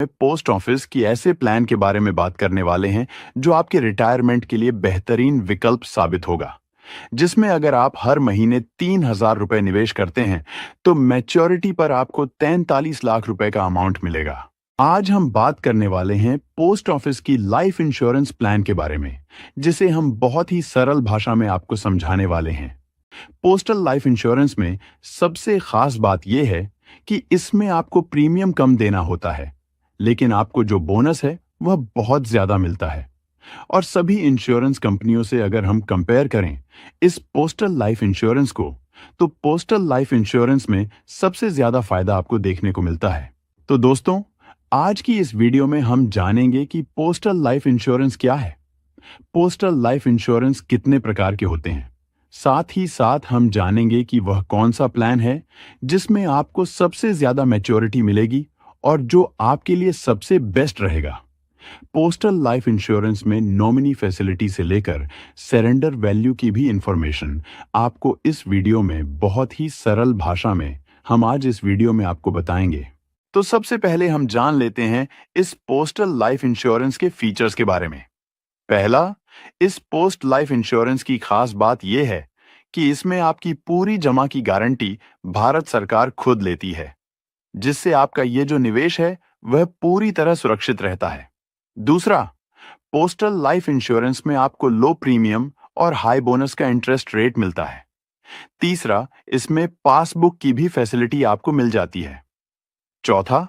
Post office की ऐसे plan के बारे में बात करने वाले हैं जो आपके रिटायरमेंट के लिए बेहतरीन विकल्प साबित होगा, जिसमें अगर आप हर महीने 3,000 रुपए निवेश करते हैं तो मैच्योरिटी पर आपको 43 लाख रुपए का अमाउंट मिलेगा। आज हम बात करने वाले हैं पोस्ट ऑफिस की लाइफ इंश्योरेंस प्लान के बारे में, जिसे हम बहुत ही सरल भाषा में आपको समझाने वाले हैं। पोस्टल लाइफ इंश्योरेंस में सबसे खास बात यह है कि इसमें आपको प्रीमियम कम देना होता है, लेकिन आपको जो बोनस है वह बहुत ज्यादा मिलता है। और सभी इंश्योरेंस कंपनियों से अगर हम कंपेयर करें इस पोस्टल लाइफ इंश्योरेंस को, तो पोस्टल लाइफ इंश्योरेंस में सबसे ज्यादा फायदा आपको देखने को मिलता है। तो दोस्तों, आज की इस वीडियो में हम जानेंगे कि पोस्टल लाइफ इंश्योरेंस क्या है, पोस्टल लाइफ इंश्योरेंस कितने प्रकार के होते हैं, साथ ही साथ हम जानेंगे कि वह कौन सा प्लान है जिसमें आपको सबसे ज्यादा मैच्योरिटी मिलेगी और जो आपके लिए सबसे बेस्ट रहेगा। पोस्टल लाइफ इंश्योरेंस में नॉमिनी फैसिलिटी से लेकर सरेंडर वैल्यू की भी इंफॉर्मेशन आपको इस वीडियो में बहुत ही सरल भाषा में हम आज इस वीडियो में आपको बताएंगे। तो सबसे पहले हम जान लेते हैं इस पोस्टल लाइफ इंश्योरेंस के फीचर्स के बारे में। पहला, इस पोस्ट लाइफ इंश्योरेंस की खास बात यह है कि इसमें आपकी पूरी जमा की गारंटी भारत सरकार खुद लेती है, जिससे आपका ये जो निवेश है वह पूरी तरह सुरक्षित रहता है। दूसरा, पोस्टल लाइफ इंश्योरेंस में आपको लो प्रीमियम और हाई बोनस का इंटरेस्ट रेट मिलता है। तीसरा, इसमें पासबुक की भी फैसिलिटी आपको मिल जाती है। चौथा,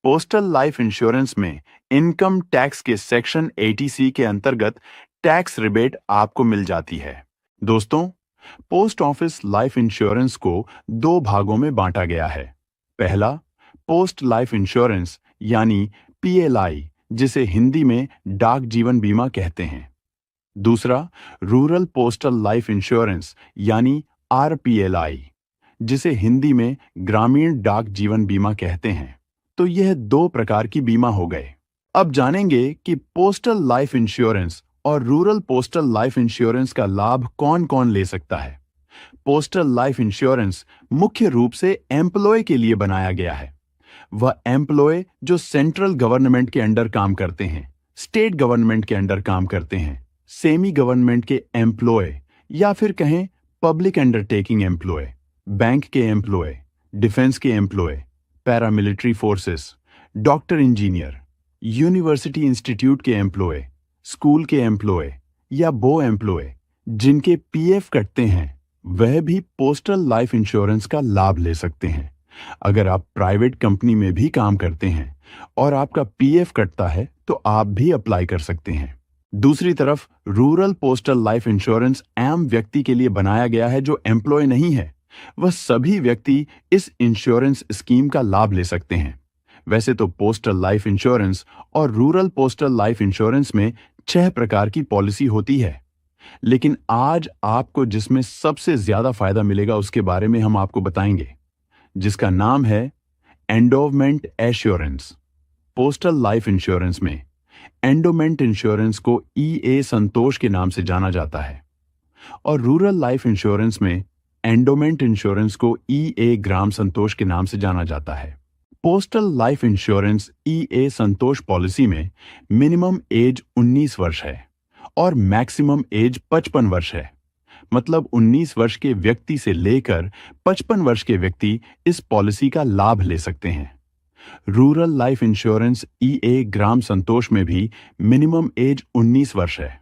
पोस्टल लाइफ इंश्योरेंस में इनकम टैक्स के सेक्शन 80C के अंतर्गत टैक्स रिबेट आपको मिल जाती है। दोस्तों, पोस्ट ऑफिस लाइफ इंश्योरेंस को दो भागों में बांटा गया है। पहला, पोस्ट लाइफ इंश्योरेंस यानी PLI, जिसे हिंदी में डाक जीवन बीमा कहते हैं। दूसरा, रूरल पोस्टल लाइफ इंश्योरेंस यानी RPLI, जिसे हिंदी में ग्रामीण डाक जीवन बीमा कहते हैं। तो यह दो प्रकार की बीमा हो गए। अब जानेंगे कि पोस्टल लाइफ इंश्योरेंस और रूरल पोस्टल लाइफ इंश्योरेंस का लाभ कौन कौन ले सकता है। पोस्टल लाइफ इंश्योरेंस मुख्य रूप से एम्प्लॉय के लिए बनाया गया है। वह एम्प्लॉय जो सेंट्रल गवर्नमेंट के अंडर काम करते हैं, स्टेट गवर्नमेंट के अंडर काम करते हैं, सेमी गवर्नमेंट के एम्प्लॉय या फिर कहें पब्लिक अंडरटेकिंग एम्प्लॉय, बैंक के एम्प्लॉय, डिफेंस के employ, paramilitary forces, doctor engineer, university institute के एम्प्लॉय, स्कूल के एम्प्लॉय या वो एम्प्लॉय जिनके PF कटते हैं, वह भी पोस्टल लाइफ इंश्योरेंस का लाभ ले सकते हैं। अगर आप प्राइवेट कंपनी में भी काम करते हैं और आपका PF कटता है तो आप भी अप्लाई कर सकते हैं। दूसरी तरफ रूरल पोस्टल लाइफ इंश्योरेंस आम व्यक्ति के लिए बनाया गया है जो एम्प्लॉय नहीं है। वह सभी व्यक्ति इस इंश्योरेंस स्कीम का लाभ ले सकते हैं। वैसे तो पोस्टल लाइफ इंश्योरेंस और रूरल पोस्टल लाइफ इंश्योरेंस में 6 प्रकार की पॉलिसी होती है, लेकिन आज आपको जिसमें सबसे ज्यादा फायदा मिलेगा उसके बारे में हम आपको बताएंगे, जिसका नाम है endowment assurance. Postal life insurance में एंडोमेंट इंश्योरेंस को EA संतोष के नाम से जाना जाता है और रूरल लाइफ इंश्योरेंस में एंडोमेंट इंश्योरेंस को EA ग्राम संतोष के नाम से जाना जाता है। पोस्टल लाइफ इंश्योरेंस EA संतोष पॉलिसी में मिनिमम एज 19 वर्ष है और मैक्सिमम एज 55 वर्ष है। मतलब 19 वर्ष के व्यक्ति से लेकर 55 वर्ष के व्यक्ति इस पॉलिसी का लाभ ले सकते हैं। रूरल लाइफ इंश्योरेंस EA ग्राम संतोष में भी मिनिमम एज 19 वर्ष है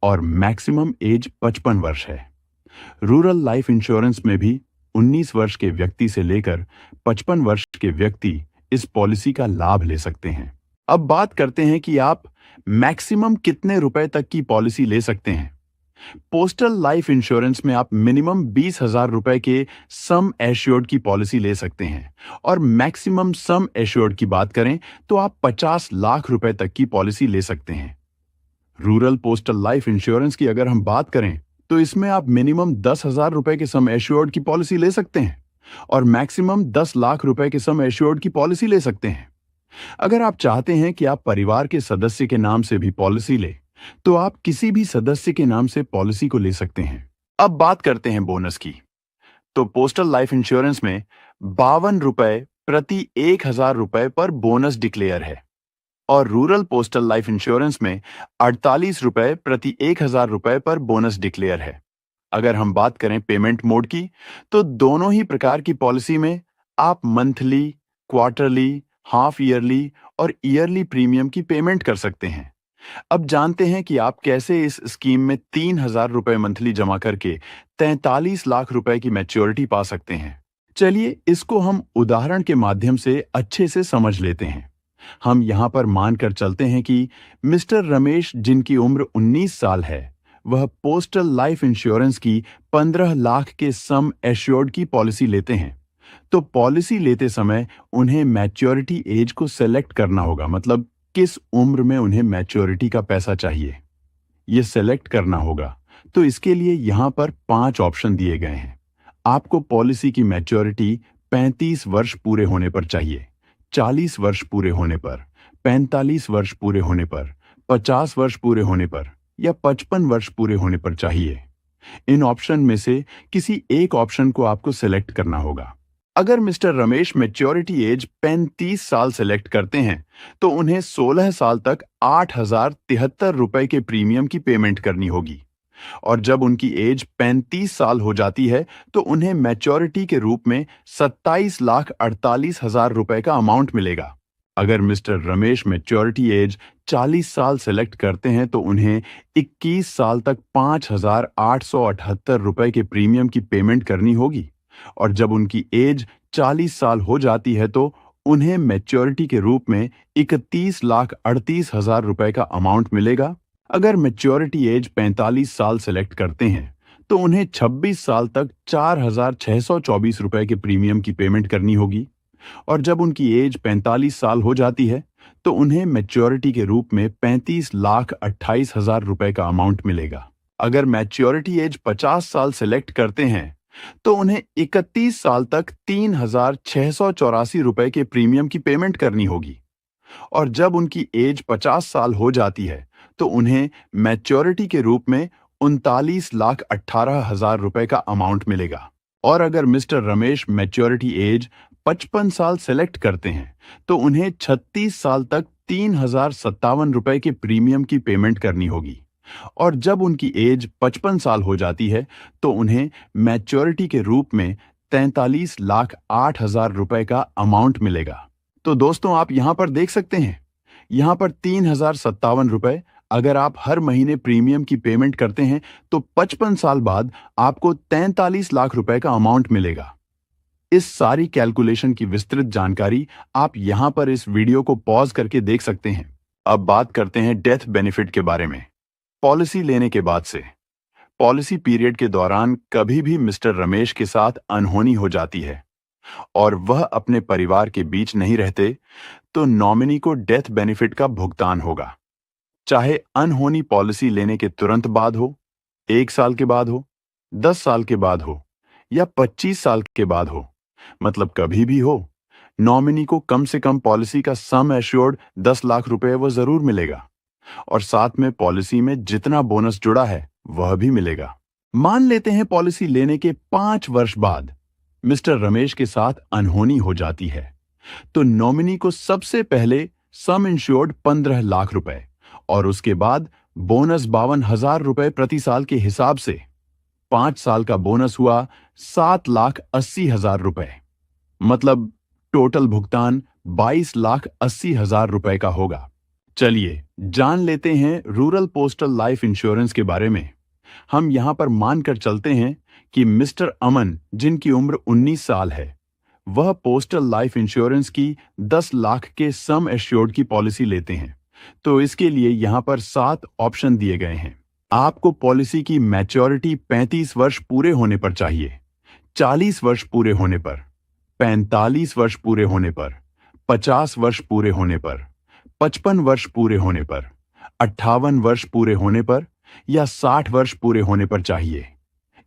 और मैक्सिमम एज 55 वर्ष है। रूरल लाइफ इंश्योरेंस में भी 19 वर्ष के व्यक्ति से लेकर 55 वर्ष के व्यक्ति इस पॉलिसी का लाभ ले सकते हैं। अब बात करते हैं कि आप मैक्सिमम कितने रुपए तक की पॉलिसी ले सकते हैं। पोस्टल लाइफ इंश्योरेंस में आप मिनिमम 20,000 रुपए के सम एश्योर्ड की पॉलिसी ले सकते हैं और मैक्सिमम सम एश्योर्ड की बात करें तो आप 50 लाख रुपए तक की पॉलिसी ले सकते हैं। रूरल पोस्टल लाइफ इंश्योरेंस की अगर हम बात करें तो इसमें आप मिनिमम 10,000 रुपए के सम एश्योर्ड की पॉलिसी ले सकते हैं और मैक्सिमम 10 लाख रुपए के सम एश्योर्ड की पॉलिसी ले सकते हैं। अगर आप चाहते हैं कि आप परिवार के सदस्य के नाम से भी पॉलिसी ले, तो आप किसी भी सदस्य के नाम से पॉलिसी को ले सकते हैं। अब बात करते हैं बोनस की। तो पोस्टल लाइफ इंश्योरेंस में 52 रुपए प्रति 1,000 रुपए पर बोनस डिक्लेयर है। और रूरल पोस्टल लाइफ इंश्योरेंस में 48 रुपए प्रति 1,000 रुपए पर बोनस डिक्लेयर है। अगर हम बात करें पेमेंट मोड की, तो दोनों ही प्रकार की पॉलिसी में आप मंथली, क्वार्टरली, हाफ ईयरली और ईयरली प्रीमियम की पेमेंट कर सकते हैं। अब जानते हैं कि आप कैसे इस स्कीम में 3,000 रुपए मंथली जमा करके 43 लाख रुपए की मैच्योरिटी पा सकते हैं। चलिए इसको हम उदाहरण के माध्यम से अच्छे से समझ लेते हैं। हम यहाँ पर मानकर चलते हैं कि मिस्टर रमेश, जिनकी उम्र 19 साल है, वह पोस्टल लाइफ इंश्योरेंस की 15 लाख के सम एश्योर्ड की पॉलिसी लेते हैं। तो पॉलिसी लेते समय उन्हें मैच्योरिटी एज को सेलेक्ट करना होगा, मतलब किस उम्र में उन्हें मैच्योरिटी का पैसा चाहिए, ये सेलेक्ट करना होगा। तो इसके लिए यहाँ पर 5 ऑप्शन दिए गए हैं। आपको पॉलिसी की मैच्योरिटी 35 वर्ष पूरे होने पर चाहिए, 40 वर्ष पूरे होने पर, 45 वर्ष पूरे होने पर, 50 वर्ष पूरे होने पर या 55 वर्ष पूरे होने पर चाहिए। इन ऑप्शन में से किसी एक ऑप्शन को आपको सिलेक्ट करना होगा। अगर मिस्टर रमेश मैच्योरिटी एज 35 साल सेलेक्ट करते हैं, तो उन्हें 16 साल तक 8,073 रुपए के प्रीमियम की पेमेंट करनी होगी। और जब उनकी एज 35 साल हो जाती है, तो उन्हें मैच्योरिटी के रूप में 27,48,000 रुपए का अमाउंट मिलेगा। अगर मिस्टर रमेश मैच्योरिटी एज 40 साल सेलेक्ट करते हैं, तो उन्हें 21 साल तक 5,878 रुपए के प्रीमियम की पेमेंट करनी होगी। और जब उनकी एज 40 साल हो जाती है, तो उन्हें मैच्योरिटी के रूप में 31,38,000 रुपए का अमाउंट मिलेगा। अगर मैच्योरिटी एज 45 साल सेलेक्ट करते हैं, तो उन्हें 26 साल तक 4,624 रुपए के प्रीमियम की पेमेंट करनी होगी। और जब उनकी एज 45 साल हो जाती है, तो उन्हें मैच्योरिटी के रूप में 35,28,000 रुपए का अमाउंट मिलेगा। अगर मैच्योरिटी एज 50 साल सेलेक्ट करते हैं, तो उन्हें 31 साल तक 3,684 रुपए के प्रीमियम की पेमेंट करनी होगी। और जब उनकी एज 50 साल हो जाती है, तो उन्हें मैच्योरिटी के रूप में 39,18,000 रुपए का अमाउंट मिलेगा। और अगर मिस्टर रमेश मैच्योरिटी एज 55 साल सेलेक्ट करते हैं, तो उन्हें 36 साल तक 3,057 रुपए के प्रीमियम की पेमेंट करनी होगी। और जब उनकी एज 55 साल हो जाती है, तो उन्हें मैच्योरिटी के रूप में 43,08,000 रुपए का अमाउंट मिलेगा। तो दोस्तों, आप यहां पर देख सकते हैं, यहां पर 3,057 रुपए अगर आप हर महीने प्रीमियम की पेमेंट करते हैं, तो 55 साल बाद आपको 43 लाख रुपए का अमाउंट मिलेगा। इस सारी कैलकुलेशन की विस्तृत जानकारी आप यहां पर इस वीडियो को पॉज करके देख सकते हैं। अब बात करते हैं डेथ बेनिफिट के बारे में। पॉलिसी लेने के बाद से पॉलिसी पीरियड के दौरान कभी भी मिस्टर रमेश के साथ अनहोनी हो जाती है और वह अपने परिवार के बीच नहीं रहते, तो नॉमिनी को डेथ बेनिफिट का भुगतान होगा। चाहे अनहोनी पॉलिसी लेने के तुरंत बाद हो, 1 साल के बाद हो, 10 साल के बाद हो या 25 साल के बाद हो, मतलब कभी भी हो, नॉमिनी को कम से कम पॉलिसी का सम एश्योर्ड 10 लाख रुपए वो जरूर मिलेगा। और साथ में पॉलिसी में जितना बोनस जुड़ा है वह भी मिलेगा। मान लेते हैं पॉलिसी लेने के 5 वर्ष बाद मिस्टर रमेश के साथ अनहोनी हो जाती है, तो नॉमिनी को सबसे पहले सम इंश्योर्ड 15 लाख रुपए और उसके बाद बोनस 52,000 रुपए प्रति साल के हिसाब से 5 साल का बोनस हुआ 7,80,000 रुपए, मतलब टोटल भुगतान 22,80,000 रुपए का होगा। चलिए जान लेते हैं रूरल पोस्टल लाइफ इंश्योरेंस के बारे में। हम यहां पर मानकर चलते हैं कि मिस्टर अमन, जिनकी उम्र 19 साल है, वह पोस्टल लाइफ इंश्योरेंस की 10 लाख के सम एश्योर्ड की पॉलिसी लेते हैं। तो इसके लिए यहां पर 7 ऑप्शन दिए गए हैं। आपको पॉलिसी की मैच्योरिटी 35 वर्ष पूरे होने पर चाहिए, 40 वर्ष पूरे होने पर, 45 वर्ष पूरे होने पर, 50 वर्ष पूरे होने पर, 55 वर्ष पूरे होने पर, 58 वर्ष पूरे होने पर या 60 वर्ष पूरे होने पर चाहिए।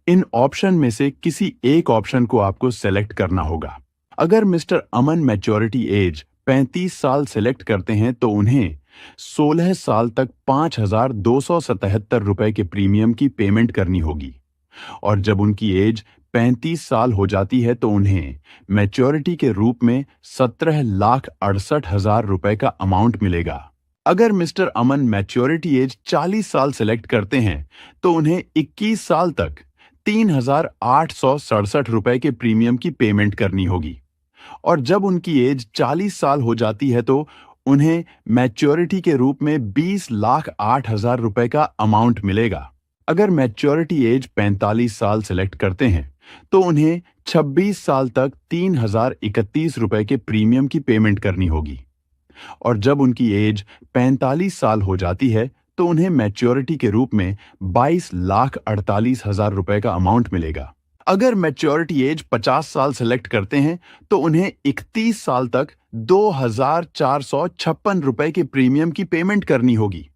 इन ऑप्शन में से किसी एक ऑप्शन को आपको सेलेक्ट करना होगा। अगर मिस्टर अमन मैच्योरिटी एज 35 साल सेलेक्ट करते हैं, तो उन्हें 16 साल तक 5,277 रुपए के प्रीमियम की पेमेंट करनी होगी। और जब उनकी एज 35 साल हो जाती है, तो उन्हें मैच्योरिटी के रूप में 17,68,000 रुपए का अमाउंट मिलेगा। अगर मिस्टर अमन मैच्योरिटी एज 40 साल सेलेक्ट करते हैं तो उन्हें 21 साल तक 3,867 रुपए के प्रीमियम की पेमेंट करनी होगी। और जब उनकी एज 40 साल हो जाती है तो उन्हें मैच्योरिटी के रूप में 20,08,000 रुपए का अमाउंट मिलेगा। अगर मैच्योरिटी एज 45 साल सेलेक्ट करते हैं तो उन्हें 26 साल तक 3,031 रुपए के प्रीमियम की पेमेंट करनी होगी। और जब उनकी एज 45 साल हो जाती है तो उन्हें मैच्योरिटी के रूप में 22,48,000 रुपए का अमाउंट मिलेगा। अगर मैच्योरिटी एज 50 साल सेलेक्ट करते हैं तो उन्हें 31 साल तक 2,456 रुपए के प्रीमियम की पेमेंट करनी होगी।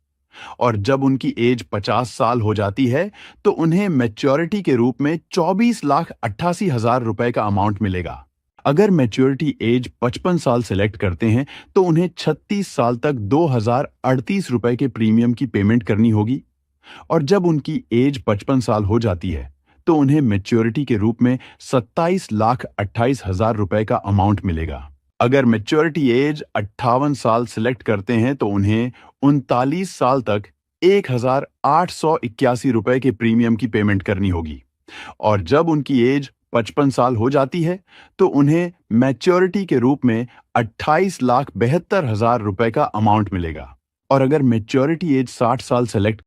और जब उनकी एज 50 साल हो जाती है तो उन्हें मैच्योरिटी के रूप में 24,88,000 रुपए का अमाउंट मिलेगा। अगर मैच्योरिटी एज 55 साल सेलेक्ट करते हैं तो उन्हें 36 साल तक 2,038 रुपए के प्रीमियम की पेमेंट करनी होगी। और जब उनकी एज 55 साल हो जाती है तो उन्हें मैच्योरिटी के रूप में 27,28,000 रुपए का अमाउंट मिलेगा। अगर मैच्योरिटी एज 58 साल सिलेक्ट करते हैं तो उन्हें 39 साल तक 1,881 रुपए के प्रीमियम की पेमेंट करनी होगी। और जब उनकी एज 55 साल हो जाती है तो उन्हें मैच्योरिटी के रूप में 28,72,000 रुपए का अमाउंट मिलेगा। और अगर मैच्योरिटी एज 60 साल सेलेक्ट